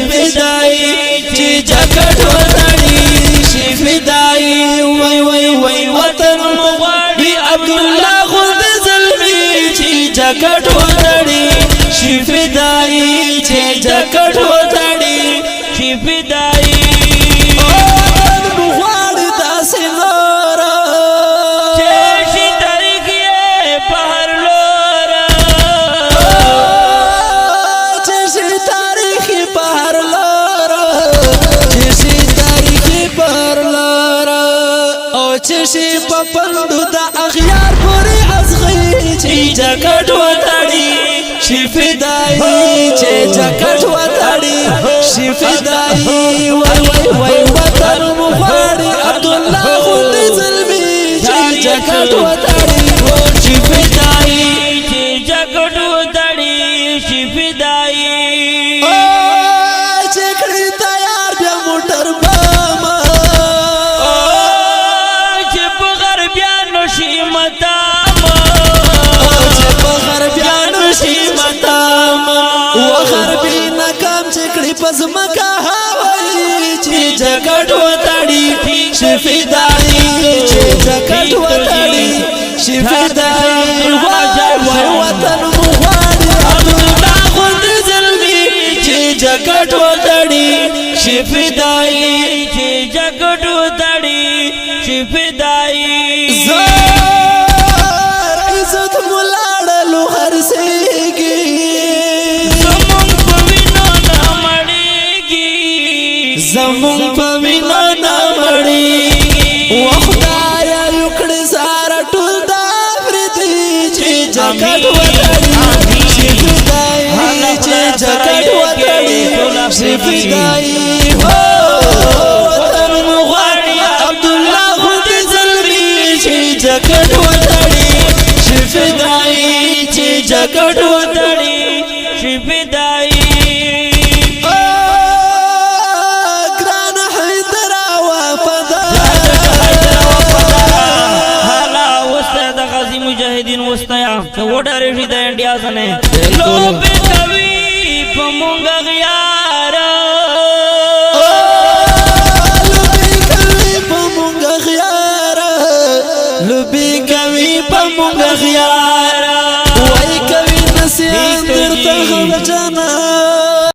فدایي چې جګړ وتړي شي فدایي وای وای وای وطن مغواړي عبدالله غوند زلمي چې جګړ وتړي شي فدایي چې جګړ وتړي شي فدایي چشی پپندو دا اغیار پوری ازغی چی جاکٹ و تاڑی شی فدائی چی جاکٹ و تاڑی شی فدائی وای وای وای وطن مخواری عبداللہ غند ظلمی چی جاکٹ و تاڑی شی فدائی چی جاکٹ و تاڑی شی فدائی چکڑی تیار بیا موٹر باما پزمکا هاوی چی جگڑ و تاڑی شی فدائی چی جگڑ و تاڑی شی فدائی وای وطن مغواړي عبدالله غوند زلمی چی جگڑ و تاڑی شی فدائی چی جگڑ و تاڑی شی فدائی زار عزت ملاړلو هر سیگی زمون پوینا نامڑی وخدایا یکڑی سارا ٹول دافردی چی جکٹ وطڑی شی فدائی چی جکٹ وطڑی شی فدائی وطن مغواړي عبداللہ غوند زلمی چی جکٹ وطڑی شی فدائی چی جکٹ وطڑی شی فدائی وستایا وډاره شي د انډیا سره لو به کوي په مونږه